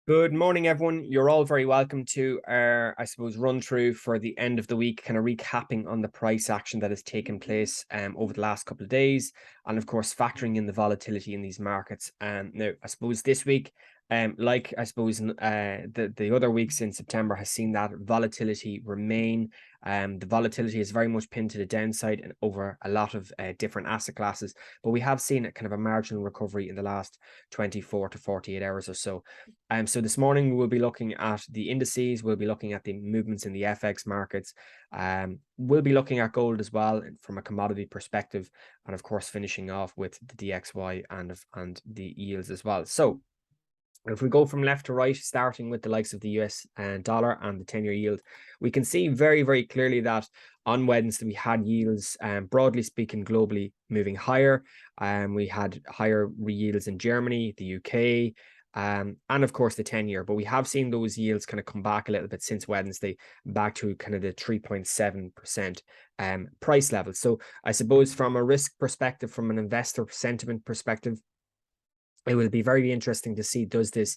Good morning, everyone. You're all very welcome to our, I suppose, run through for the end of the week, kind of recapping on the price action that has taken place over the last couple of days, and of course, factoring in the volatility in these markets. Now, I suppose this week, like I suppose the other weeks in September, has seen that volatility remain. The volatility is very much pinned to the downside and over a lot of different asset classes, but we have seen a kind of a marginal recovery in the last 24 to 48 hours or so. So this morning we will be looking at the indices, we'll be looking at the movements in the FX markets, we'll be looking at gold as well from a commodity perspective, and of course finishing off with the DXY and the yields as well. So if we go from left to right, starting with the likes of the US dollar and the 10-year yield, we can see very, very clearly that on Wednesday we had yields, broadly speaking, globally moving higher. We had higher yields in Germany, the UK, and of course the 10-year. But we have seen those yields kind of come back a little bit since Wednesday, back to kind of the 3.7% price level. So I suppose from a risk perspective, from an investor sentiment perspective, it will be very interesting to see, does this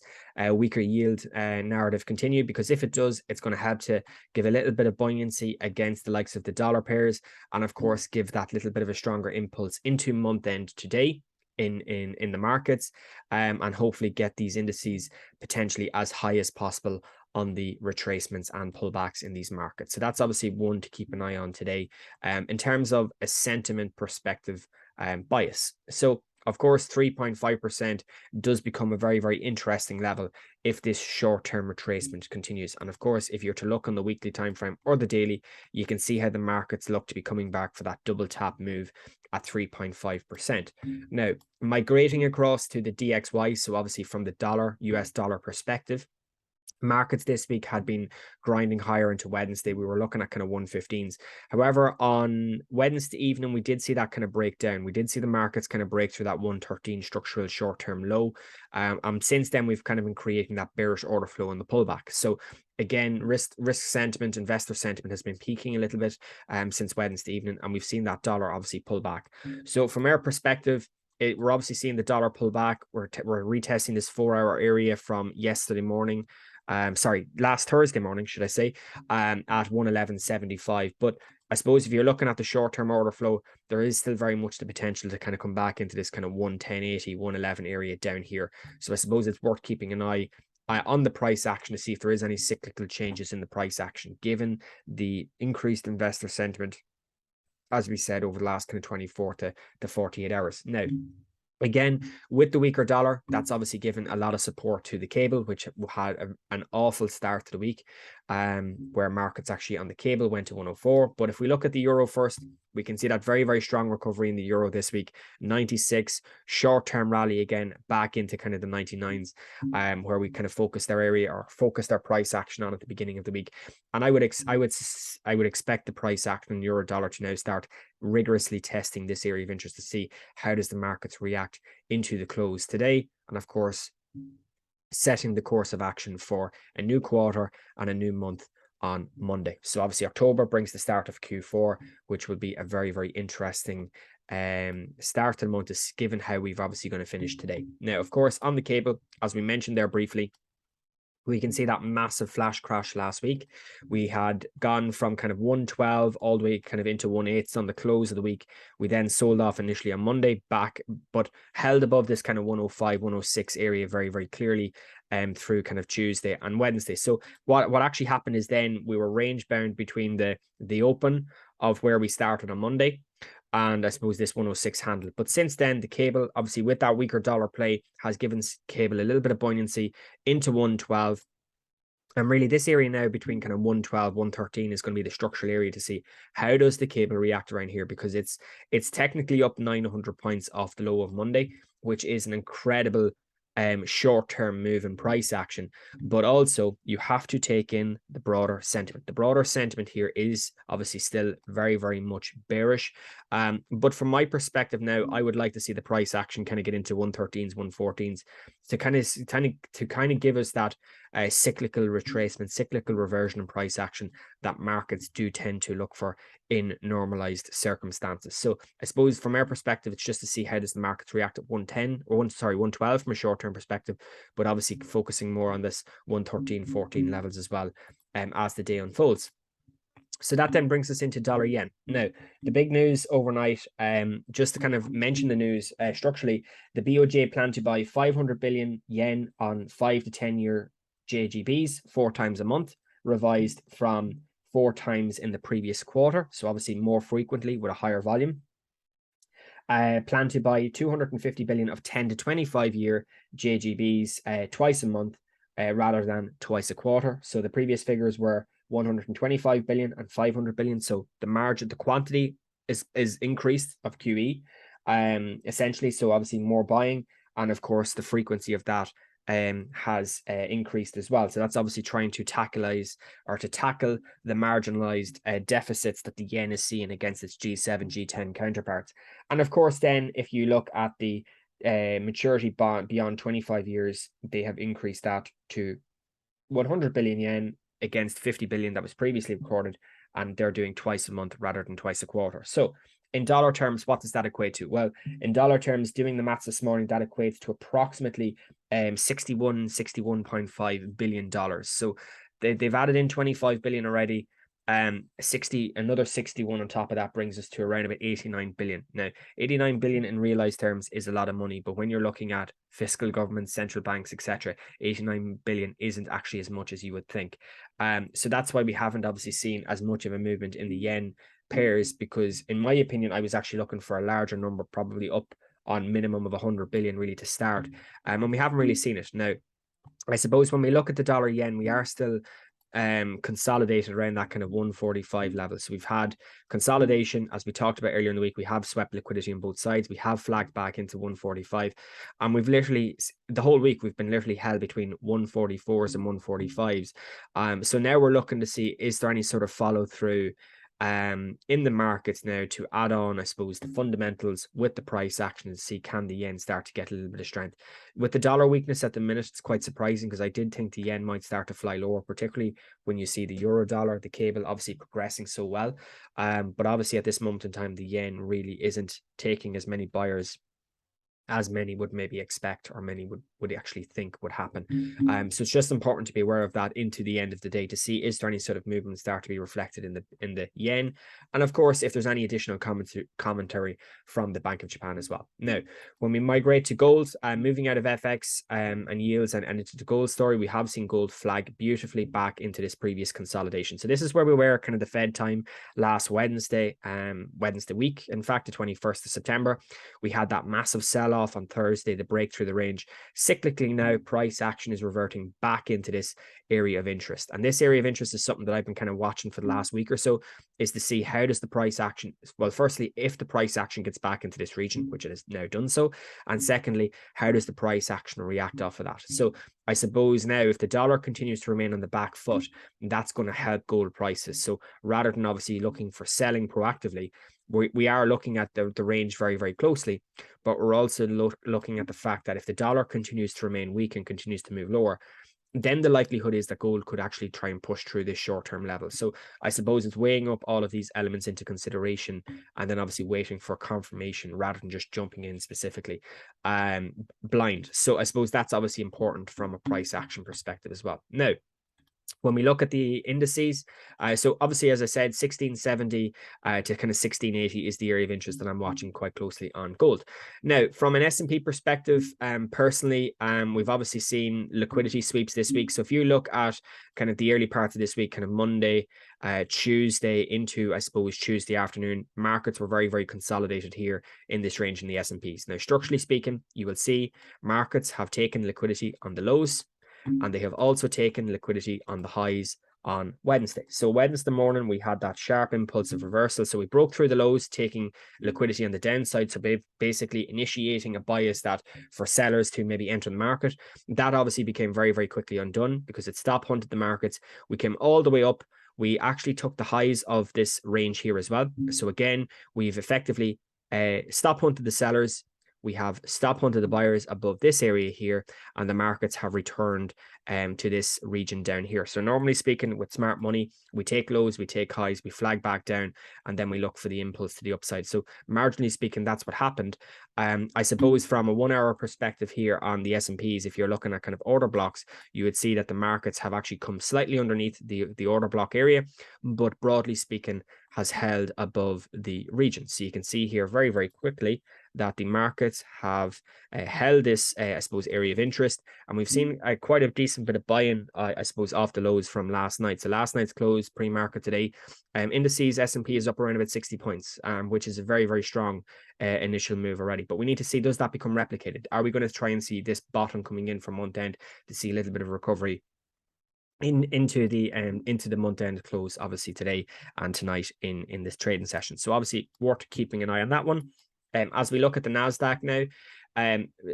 weaker yield narrative continue? Because if it does, it's going to have to give a little bit of buoyancy against the likes of the dollar pairs, and of course give that little bit of a stronger impulse into month end today in the markets, and hopefully get these indices potentially as high as possible on the retracements and pullbacks in these markets. So that's obviously one to keep an eye on today, in terms of a sentiment perspective bias. So of course, 3.5% does become a very, very interesting level if this short-term retracement continues. And of course, if you're to look on the weekly time frame or the daily, you can see how the markets look to be coming back for that double tap move at 3.5%. Now, migrating across to the DXY, so obviously from the US dollar perspective, markets this week had been grinding higher into Wednesday. We were looking at kind of 115s. However, on Wednesday evening, we did see that kind of breakdown. We did see the markets kind of break through that 113 structural short-term low. Since then, we've kind of been creating that bearish order flow in the pullback. So again, risk sentiment, investor sentiment has been peaking a little bit since Wednesday evening, and we've seen that dollar obviously pull back. So from our perspective, we're obviously seeing the dollar pull back. We're retesting this 4-hour area from yesterday morning. Last Thursday morning, should I say, at 111.75. But I suppose if you're looking at the short-term order flow, there is still very much the potential to kind of come back into this kind of 110.80, 111 area down here. So I suppose it's worth keeping an eye on the price action to see if there is any cyclical changes in the price action, given the increased investor sentiment, as we said, over the last kind of 24 to 48 hours. Now, again, with the weaker dollar, that's obviously given a lot of support to the cable, which had an awful start to the week, where markets actually on the cable went to 104. But if we look at the euro first, we can see that very, very strong recovery in the euro this week. 96, short-term rally again, back into kind of the 99s, where we kind of focused our area or focused our price action on at the beginning of the week. And I would expect the price action in euro dollar to now start rigorously testing this area of interest to see how does the markets react into the close today, and of course setting the course of action for a new quarter and a new month on Monday. So obviously October brings the start of Q4, which will be a very, very interesting start to the month, given how we've obviously going to finish today. Now, of course, on the cable, as we mentioned there briefly, we can see that massive flash crash last week. We had gone from kind of 112 all the way kind of into 1/8 on the close of the week. We then sold off initially on Monday back, but held above this kind of 105, 106 area very, very clearly through kind of Tuesday and Wednesday. So what actually happened is then we were range bound between the open of where we started on Monday and I suppose this 106 handle. But since then, the cable, obviously with that weaker dollar play, has given cable a little bit of buoyancy into 112. And really this area now between kind of 112, 113 is going to be the structural area to see how does the cable react around here, because it's technically up 900 points off the low of Monday, which is an incredible short-term move in price action. But also you have to take in the broader sentiment. The broader sentiment here is obviously still very, very much bearish. But from my perspective now, I would like to see the price action kind of get into 113s, 114s to kind of give us that cyclical retracement, cyclical reversion and price action that markets do tend to look for in normalized circumstances. So I suppose from our perspective, it's just to see how does the markets react at 110 or 112 from a short-term perspective, but obviously focusing more on this 113, 14 levels as well as the day unfolds. So that then brings us into dollar yen. Now, the big news overnight, just to kind of mention the news structurally, the BOJ plan to buy 500 billion yen on 5 to 10 year JGBs 4 times a month, revised from 4 times in the previous quarter. So obviously more frequently with a higher volume. Plan to buy 250 billion of 10 to 25 year JGBs twice a month rather than twice a quarter. So the previous figures were 125 billion and 500 billion. So the margin, the quantity is increased of QE, essentially. So obviously more buying, and of course the frequency of that has increased as well. So that's obviously trying to tackle the marginalized deficits that the yen is seeing against its G7, G10 counterparts. And of course, then if you look at the maturity bond beyond 25 years, they have increased that to 100 billion yen against 50 billion that was previously recorded, and they're doing twice a month rather than twice a quarter. So in dollar terms, what does that equate to? Well, in dollar terms, doing the maths this morning, that equates to approximately $61.5 billion. So they've added in 25 billion already. Another 61 on top of that brings us to around about 89 billion. Now, 89 billion in realized terms is a lot of money, but when you're looking at fiscal governments, central banks, etc., 89 billion isn't actually as much as you would think. So that's why we haven't obviously seen as much of a movement in the yen pairs, because in my opinion, I was actually looking for a larger number, probably up on minimum of 100 billion really to start. And we haven't really seen it. Now, I suppose when we look at the dollar yen, we are still consolidated around that kind of 145 level. So we've had consolidation, as we talked about earlier in the week. We have swept liquidity on both sides. We have flagged back into 145, and we've literally the whole week we've been literally held between 144s and 145s. So now we're looking to see, is there any sort of follow through in the markets now to add on, I suppose, the fundamentals with the price action to see can the yen start to get a little bit of strength. With the dollar weakness at the minute, it's quite surprising, because I did think the yen might start to fly lower, particularly when you see the euro dollar, the cable obviously progressing so well. But obviously at this moment in time, the yen really isn't taking as many buyers as many would maybe expect, or many would actually think would happen. So it's just important to be aware of that into the end of the day to see, is there any sort of movement start to be reflected in the yen, and of course if there's any additional commentary from the Bank of Japan as well. Now, when we migrate to gold, moving out of FX and yields and into the gold story, we have seen gold flag beautifully back into this previous consolidation. So this is where we were kind of the Fed time last Wednesday week. In fact, the 21st of September, we had that massive sell off on Thursday, the break through the range. Cyclically now, price action is reverting back into this area of interest. And this area of interest is something that I've been kind of watching for the last week or so, is to see how does the price action, well, firstly, if the price action gets back into this region, which it has now done so, and secondly, how does the price action react off of that? So I suppose now if the dollar continues to remain on the back foot, that's going to help gold prices. So rather than obviously looking for selling proactively, we are looking at the range very, very closely, but we're also looking at the fact that if the dollar continues to remain weak and continues to move lower, then the likelihood is that gold could actually try and push through this short-term level. So I suppose it's weighing up all of these elements into consideration, and then obviously waiting for confirmation rather than just jumping in specifically blind. So I suppose that's obviously important from a price action perspective as well. Now, when we look at the indices, so obviously, as I said, 1670 to kind of 1680 is the area of interest that I'm watching quite closely on gold. Now, from an S&P perspective, personally, we've obviously seen liquidity sweeps this week. So if you look at kind of the early parts of this week, kind of Monday, Tuesday into, I suppose, Tuesday afternoon, markets were very, very consolidated here in this range in the S&Ps. Now, structurally speaking, you will see markets have taken liquidity on the lows, and they have also taken liquidity on the highs on Wednesday. So Wednesday morning, we had that sharp impulsive reversal. So we broke through the lows, taking liquidity on the downside. So basically initiating a bias that for sellers to maybe enter the market. That obviously became very, very quickly undone because it stop hunted the markets. We came all the way up. We actually took the highs of this range here as well. So again, we've effectively stop hunted the sellers. we have stop hunted the buyers above this area here, and the markets have returned to this region down here. So normally speaking, with smart money, we take lows, we take highs, we flag back down, and then we look for the impulse to the upside. So marginally speaking, that's what happened. I suppose from a 1 hour perspective here on the S&Ps, if you're looking at kind of order blocks, you would see that the markets have actually come slightly underneath the order block area, but broadly speaking has held above the region. So you can see here very, very quickly that the markets have held this, I suppose, area of interest. And we've seen quite a decent bit of buying, I suppose, off the lows from last night. So last night's close pre-market today, indices, S&P is up around about 60 points, which is a very, very strong initial move already. But we need to see, does that become replicated? Are we going to try and see this bottom coming in from month end to see a little bit of recovery into the month end close, obviously today and tonight in this trading session? So obviously worth keeping an eye on that one. As we look at the Nasdaq now,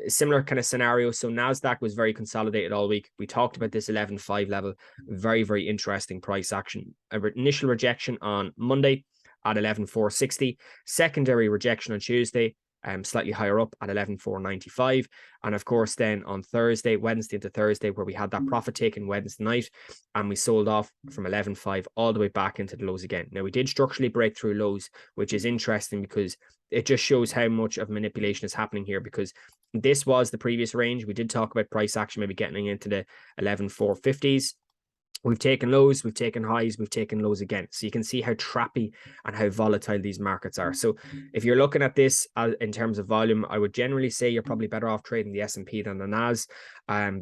similar kind of scenario. So Nasdaq was very consolidated all week. We talked about this 11.5 level, very, very interesting price action. Initial rejection on Monday at 11.460, secondary rejection on Tuesday, slightly higher up at 11.495, and of course then on Wednesday into Thursday, where we had that profit taken Wednesday night, and we sold off from 11.5 all the way back into the lows again. Now we did structurally break through lows, which is interesting because it just shows how much of manipulation is happening here, because this was the previous range. We did talk about price action maybe getting into the 11.450s. We've taken lows, we've taken highs, we've taken lows again. So you can see how trappy and how volatile these markets are. So if you're looking at this in terms of volume, I would generally say you're probably better off trading the S&P than the NAS,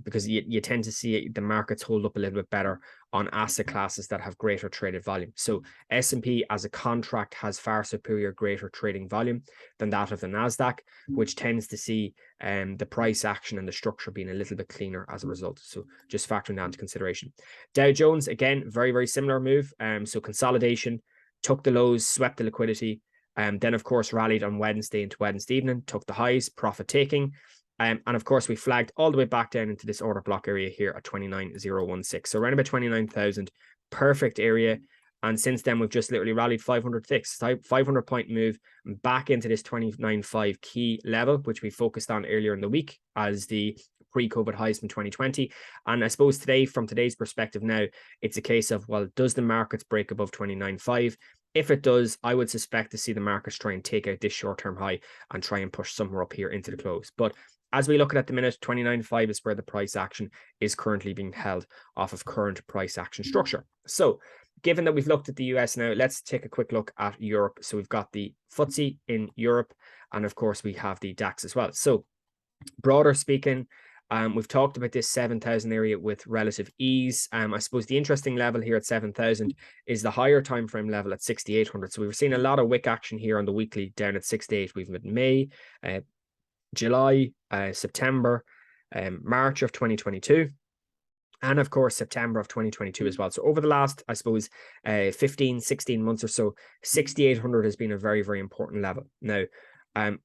because you tend to see the markets hold up a little bit better on asset classes that have greater traded volume. So S&P as a contract has far superior, greater trading volume than that of the NASDAQ, which tends to see the price action and the structure being a little bit cleaner as a result. So just factoring that into consideration. Dow Jones, again, very, very similar move. So consolidation, took the lows, swept the liquidity, then of course rallied on Wednesday into Wednesday evening, took the highs, profit taking. And of course, we flagged all the way back down into this order block area here at 29,016. So around about 29,000, perfect area. And since then, we've just literally rallied 500 ticks, 500 point move back into this 29.5 key level, which we focused on earlier in the week as the pre-COVID highs from 2020. And I suppose today, from today's perspective now, it's a case of, well, does the markets break above 29.5? If it does, I would suspect to see the markets try and take out this short-term high and try and push somewhere up here into the close. But as we look at the minute, 29.5 is where the price action is currently being held off of current price action structure. So given that we've looked at the US now, let's take a quick look at Europe. So we've got the FTSE in Europe, and of course we have the DAX as well. So broader speaking, we've talked about this 7,000 area with relative ease. I suppose the interesting level here at 7,000 is the higher time frame level at 6,800. So we've seen a lot of wick action here on the weekly down at 6,800. We've had May, July, September, March of 2022, and of course September of 2022 as well. So over the last, I suppose, 15, 16 months or so, 6,800 has been a very, very important level. Now,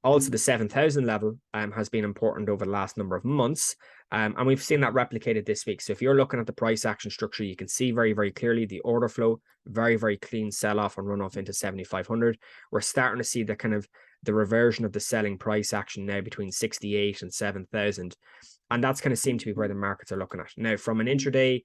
also the 7,000 level has been important over the last number of months, and we've seen that replicated this week. So if you're looking at the price action structure, you can see very, very clearly the order flow, very, very clean sell-off and run-off into 7,500. We're starting to see the kind of the reversion of the selling price action now between 68 and 7,000. And that's kind of seemed to be where the markets are looking at. Now, from an intraday,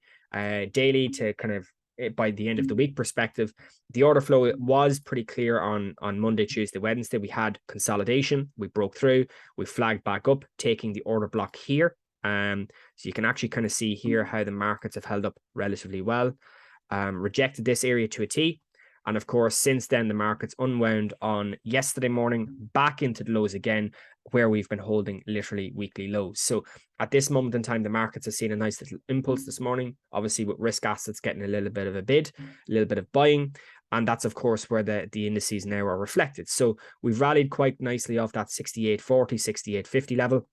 daily to kind of by the end of the week perspective, the order flow was pretty clear on Monday, Tuesday, Wednesday. We had consolidation. We broke through. We flagged back up, taking the order block here. So you can actually kind of see here how the markets have held up relatively well. Rejected this area to a T. And of course, since then, the markets unwound on yesterday morning, back into the lows again, where we've been holding literally weekly lows. So at this moment in time, the markets have seen a nice little impulse this morning, obviously with risk assets getting a little bit of a bid, a little bit of buying. And that's, of course, where the indices now are reflected. So we've rallied quite nicely off that 68.40, 68.50 level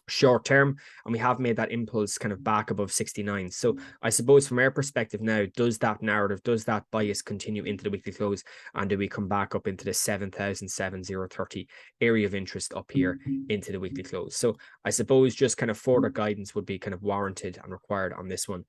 short term, and we have made that impulse kind of back above 69. So I suppose from our perspective now, does that narrative, does that bias continue into the weekly close, and do we come back up into the 7,030 area of interest up here into the weekly close? So I suppose just kind of further guidance would be kind of warranted and required on this one,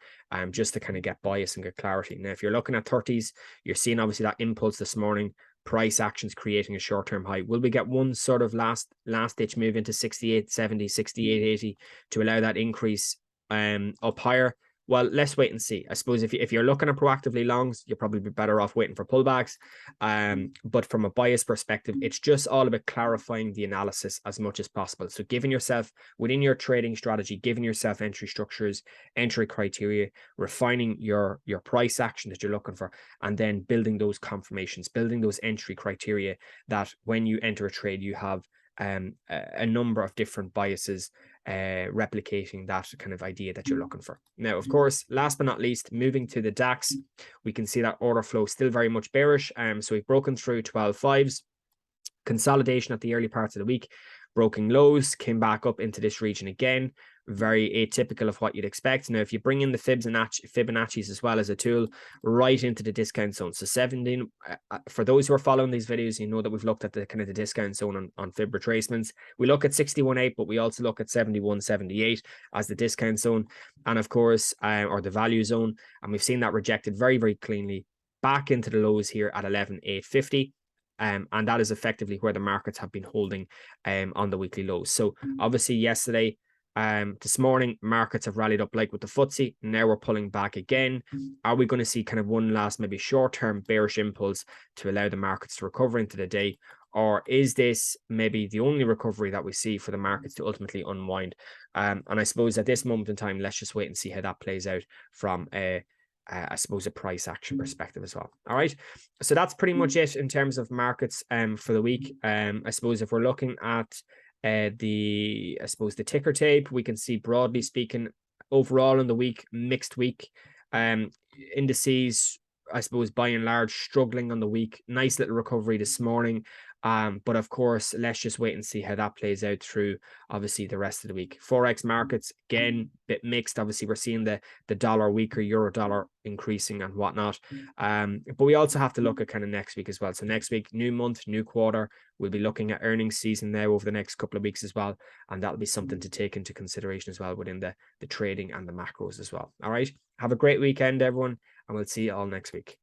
just to kind of get bias and get clarity. Now, if you're looking at 30s, you're seeing obviously that impulse this morning, price actions creating a short-term high? Will we get one sort of last ditch move into 68.70, 68.80 to allow that increase up higher? Well, let's wait and see. I suppose if you're looking at proactively longs, you're probably better off waiting for pullbacks. But from a bias perspective, it's just all about clarifying the analysis as much as possible. So giving yourself, within your trading strategy, giving yourself entry structures, entry criteria, refining your price action that you're looking for, and then building those confirmations, building those entry criteria that when you enter a trade, you have a number of different biases replicating that kind of idea that you're looking for. Now, of course, last but not least, moving to the DAX, we can see that order flow still very much bearish. So we've broken through 12.5s, consolidation at the early parts of the week, broken lows, came back up into this region again. Very atypical of what you'd expect. Now, if you bring in the Fibonacci's as well as a tool, right into the discount zone. So 17, for those who are following these videos, you know that we've looked at the kind of the discount zone on Fib retracements. We look at 61.8, but we also look at 71.78 as the discount zone, and of course, or the value zone. And we've seen that rejected very, very cleanly back into the lows here at 11,850. And that is effectively where the markets have been holding on the weekly lows. So obviously yesterday, this morning, markets have rallied up like with the FTSE. Now we're pulling back again. Are we going to see kind of one last maybe short-term bearish impulse to allow the markets to recover into the day? Or is this maybe the only recovery that we see for the markets to ultimately unwind? And I suppose at this moment in time, let's just wait and see how that plays out from I suppose a price action perspective as well. All right. So that's pretty much it in terms of markets for the week. I suppose if we're looking at the ticker tape, we can see broadly speaking overall in the week, mixed week. Indices, I suppose by and large, struggling on the week. Nice little recovery this morning. But of course, let's just wait and see how that plays out through obviously the rest of the week. Forex markets, again, bit mixed. Obviously, we're seeing the dollar weaker, euro dollar increasing and whatnot. But we also have to look at kind of next week as well. So next week, new month, new quarter. We'll be looking at earnings season now over the next couple of weeks as well. And that'll be something to take into consideration as well within the trading and the macros as well. All right. Have a great weekend, everyone. And we'll see you all next week.